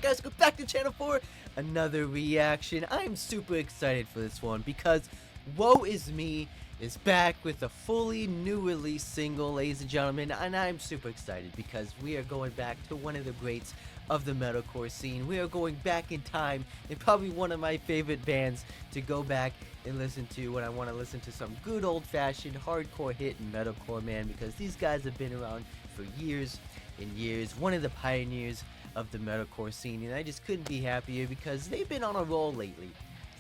guys, go back to channel for another reaction. I'm super excited for this one because Woe Is Me is back with a fully new release single, ladies and gentlemen, and I'm super excited because we are going back to one of the greats of the metalcore scene. We are going back in time, and probably one of my favorite bands to go back and listen to when I want to listen to some good old-fashioned hardcore hit and metalcore, man, because these guys have been around for years and years, one of the pioneers of the metalcore scene, and I just couldn't be happier because they've been on a roll lately.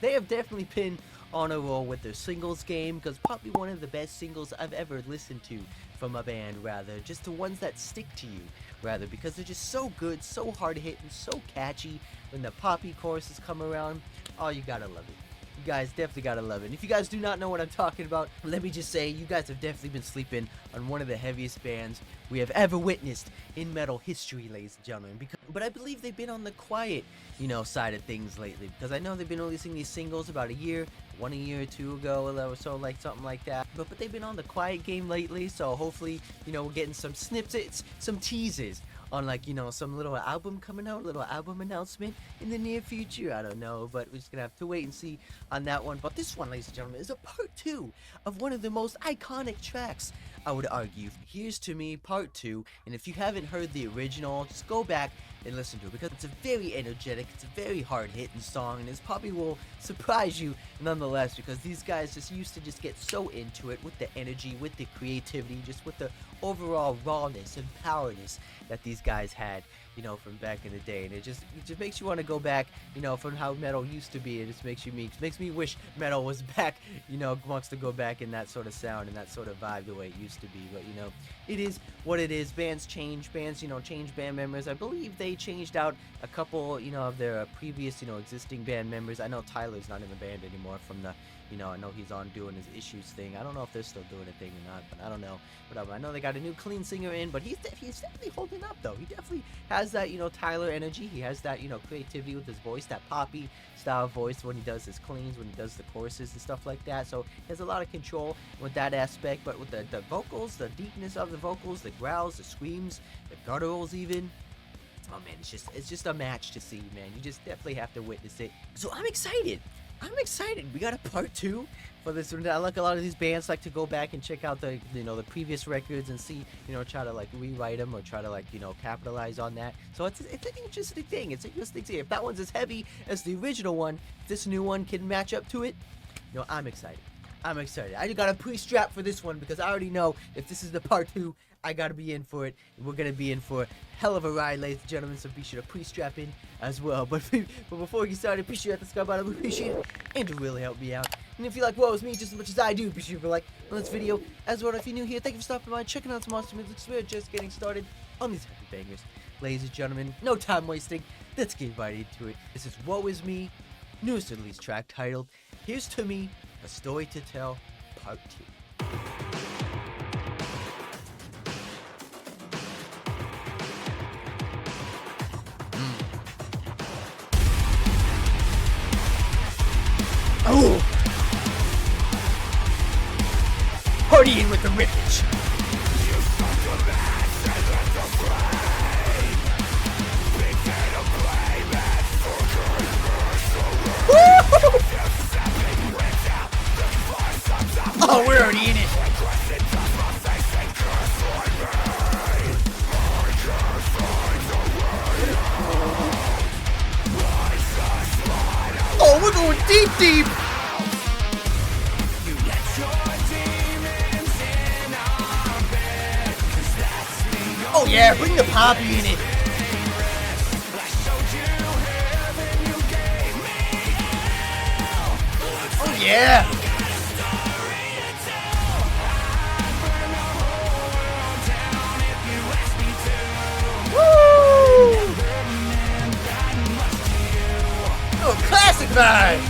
They have definitely been on a roll with their singles game, because probably one of the best singles I've ever listened to from a band, rather, just the ones that stick to you, rather, because they're just so good, so hard hitting, so catchy. When the poppy choruses come around, oh, you gotta love it. You guys definitely gotta love it. And if you guys do not know what I'm talking about, let me just say, you guys have definitely been sleeping on one of the heaviest bands we have ever witnessed in metal history, ladies and gentlemen. But I believe they've been on the quiet, side of things lately, because I know they've been releasing these singles about a year or two ago, or so, like something like that. But they've been on the quiet game lately, so hopefully, we're getting some snippets, some teases on, like, some little album coming out, little album announcement in the near future. I don't know, but we're just gonna have to wait and see on that one. But this one, ladies and gentlemen, is a part 2 of one of the most iconic tracks, I would argue. Here's To Me part 2, and if you haven't heard the original, just go back and listen to it, because it's a very energetic, it's a very hard-hitting song, and it probably will surprise you nonetheless, because these guys just used to just get so into it with the energy, with the creativity, just with the overall rawness and powerness that these guys had, from back in the day. And it just makes you want to go back, from how metal used to be. It just makes me wish metal was back, wants to go back in that sort of sound and that sort of vibe the way it used to be. But it is what it is. Bands change, change band members. I believe they changed out a couple, of their previous, existing band members. I know Tyler's not in the band anymore from the, I know he's on doing his Issues thing. I don't know if they're still doing a thing or not, but I don't know. Whatever. I know they got a new clean singer in, but he's definitely holding up, though. He definitely has that, Tyler energy. He has that, creativity with his voice, that poppy style voice when he does his cleans, when he does the choruses and stuff like that. So he has a lot of control with that aspect, but with the vocals, the deepness of the vocals, the growls, the screams, the gutturals even. Oh man, it's just a match to see, man. You just definitely have to witness it. So I'm excited. We got a part 2 for this one. I like a lot of these bands like to go back and check out the the previous records and see, try to like rewrite them or try to like, capitalize on that. So it's an interesting thing. It's interesting to see if that one's as heavy as the original one, if this new one can match up to it. I'm excited. I got a pre-strap for this one because I already know if this is the part 2, I gotta be in for it. And we're gonna be in for a hell of a ride, ladies and gentlemen, so be sure to pre-strap in as well. But before we get started, be sure to hit the subscribe button. We appreciate it, and to really help me out. And if you like Woe Is Me just as much as I do, be sure to like on this video as well. If you're new here, thank you for stopping by, checking out some awesome music. We're just getting started on these happy bangers. Ladies and gentlemen, no time wasting. Let's get right into it. This is Woe Is Me, newest release track titled Here's To Me, A Story to Tell, Part 2. Oh! Partying with the riffage! Oh, we're already in it! Oh, we're going deep! Oh yeah, bring the poppy in it. Oh yeah. Woo! Oh, classic vibe.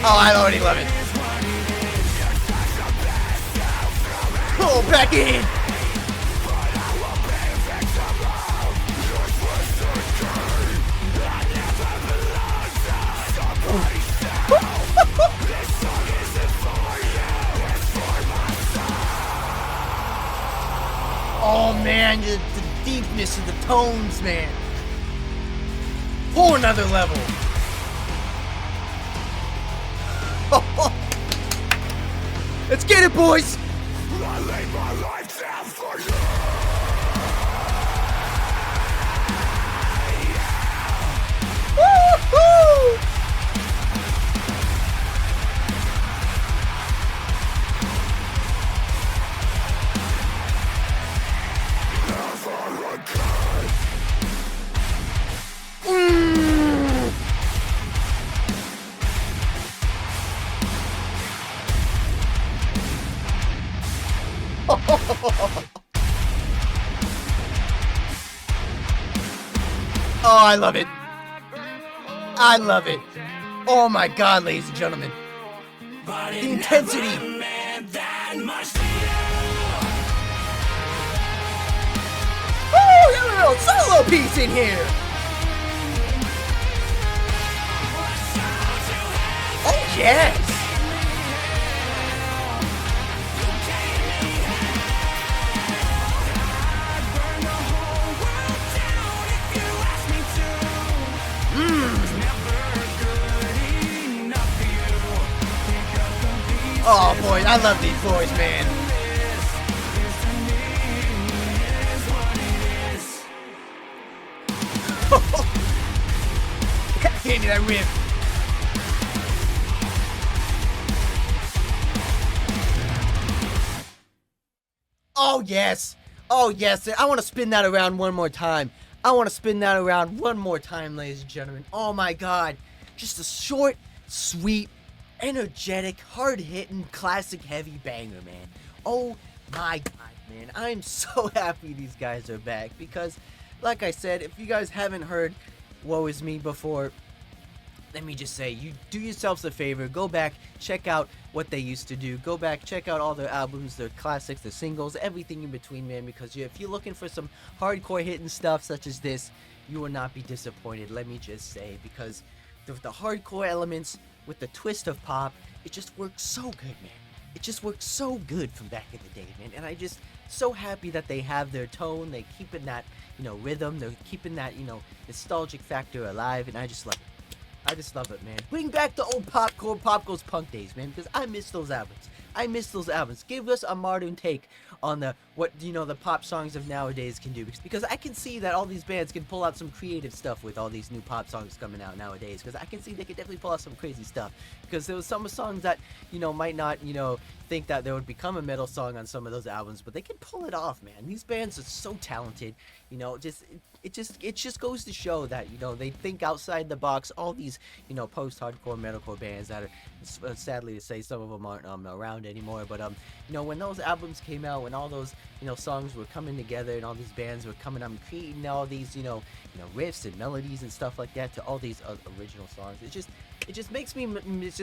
Oh, I already love it. Oh, back in! Oh man, the deepness of the tones, man. Whole another level. Let's get it, boys. I lay my life down for you. Woo-hoo! Oh, I love it. I love it. Oh my god, ladies and gentlemen. The intensity. Woo, got a little solo piece in here. Oh, yes. Oh boy, I love these boys, man. Get into that riff. Oh yes. Oh yes. I want to spin that around one more time. I want to spin that around one more time, ladies and gentlemen. Oh my god. Just a short, sweet, energetic, hard-hitting, classic heavy banger, man. Oh my god, man. I'm so happy these guys are back because, like I said, if you guys haven't heard Woe Is Me before, let me just say, you do yourselves a favor, go back, check out what they used to do, go back, check out all their albums, their classics, their singles, everything in between, man, because if you're looking for some hardcore hitting stuff such as this, you will not be disappointed, let me just say, because the hardcore elements with the twist of pop, it just works so good, man. It just works so good from back in the day, man, and I just so happy that they have their tone, they keeping that, rhythm, they're keeping that, nostalgic factor alive, and I just love it. I just love it, man. Bring back the old popcore, Pop Goes Punk days, man, because I miss those albums. I miss those albums. Give us a modern take on the pop songs of nowadays can do, because I can see that all these bands can pull out some creative stuff with all these new pop songs coming out nowadays, because I can see they could definitely pull out some crazy stuff, because there was some songs that might not think that there would become a metal song on some of those albums, but they can pull it off, man. These bands are so talented. It just goes to show that they think outside the box. All these post-hardcore metalcore bands that are, sadly to say, some of them aren't around anymore, but when those albums came out, when all those songs were coming together and all these bands were coming up and creating all these riffs and melodies and stuff like that to all these original songs, it just makes me, it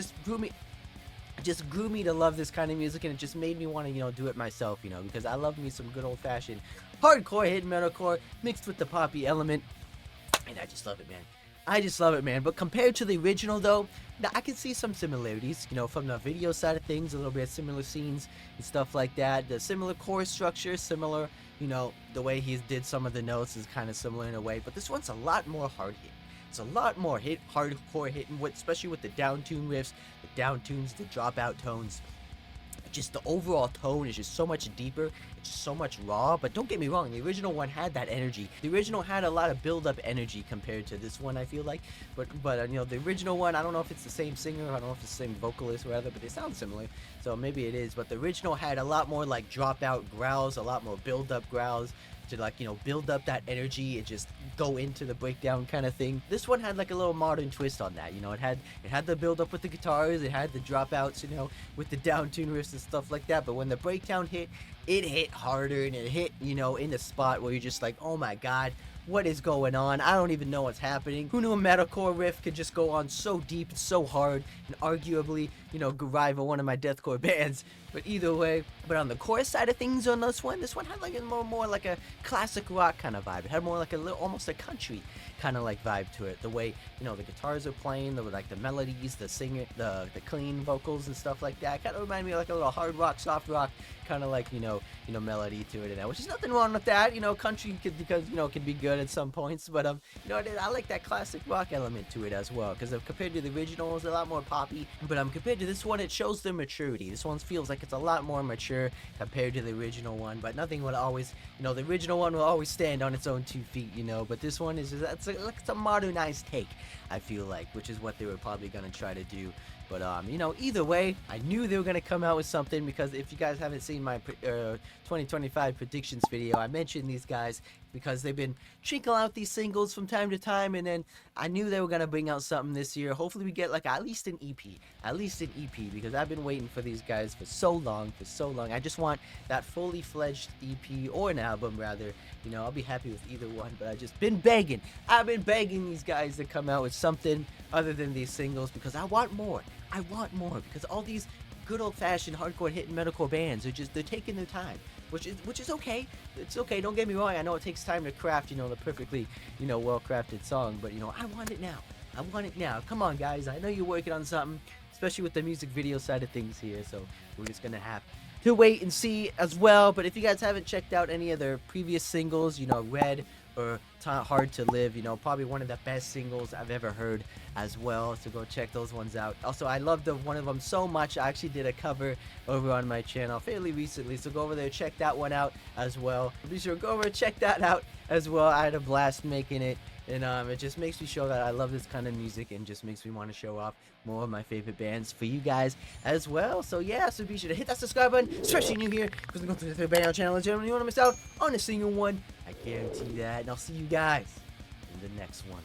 just grew me to love this kind of music, and it just made me want to do it myself, because I love me some good old-fashioned hardcore hidden metalcore mixed with the poppy element, and I just love it, man. I just love it, man. But compared to the original, though, now I can see some similarities, from the video side of things, a little bit of similar scenes and stuff like that. The similar chorus structure, similar, the way he did some of the notes is kind of similar in a way, but this one's a lot more hard hit. It's a lot more hardcore hitting, especially with the down tune riffs, the down tunes, the dropout tones. Just the overall tone is just so much deeper. It's so much raw. But don't get me wrong, the original one had that energy. The original had a lot of build-up energy compared to this one, I feel like. But the original one, I don't know if it's the same singer, I don't know if it's the same vocalist or whatever, but they sound similar. So maybe it is. But the original had a lot more like dropout growls, a lot more build-up growls, to build up that energy and just go into the breakdown kind of thing. This one had like a little modern twist on that. It had the build up with the guitars, it had the dropouts, with the down tune riffs and stuff like that. But when the breakdown hit, it hit harder, and it hit, in the spot where you're just like, oh my god, what is going on? I don't even know what's happening. Who knew a metalcore riff could just go on so deep and so hard, and arguably, rival one of my deathcore bands. But either way, but on the core side of things on this one had like a more like a classic rock kind of vibe. It had more like a little, almost a country kind of like vibe to it. The way the guitars are playing, like the melodies, the singer, the clean vocals and stuff like that, kind of remind me of like a little hard rock, soft rock kind of like melody to it, and which is nothing wrong with that. Country can be good at some points, but I like that classic rock element to it as well, because compared to the original, it's a lot more poppy. But compared to this one, it shows the maturity. This one feels like it's a lot more mature compared to the original one, but nothing will always, the original one will always stand on its own 2 feet, but this one is it's a modernized take, I feel like, which is what they were probably gonna try to do. But either way, I knew they were gonna come out with something, because if you guys haven't seen my 2025 predictions video, I mentioned these guys because they've been trickling out these singles from time to time, and then I knew they were gonna bring out something this year. Hopefully we get like at least an EP, because I've been waiting for these guys for so long. I just want that fully fledged EP, or an album rather. I'll be happy with either one, but I've been begging these guys to come out with something other than these singles, because I want more, because all these good old-fashioned hardcore hit and metalcore bands are they're taking their time, which is okay. It's okay, don't get me wrong. I know it takes time to craft the perfectly well-crafted song, but I want it now. Come on, guys, I know you're working on something, especially with the music video side of things here, so we're just gonna have to wait and see as well. But if you guys haven't checked out any of their previous singles, Red or Hard to Live, probably one of the best singles I've ever heard as well, so go check those ones out. Also, I love one of them so much, I actually did a cover over on my channel fairly recently, so go over there, check that one out as well. Be sure to go over and check that out as well. I had a blast making it, and it just makes me show that I love this kind of music, and just makes me want to show off more of my favorite bands for you guys as well. So yeah, so be sure to hit that subscribe button, especially new here, because we're going to the third band on the channel. And you don't want to miss out on a single one, I guarantee that. And I'll see you guys in the next one.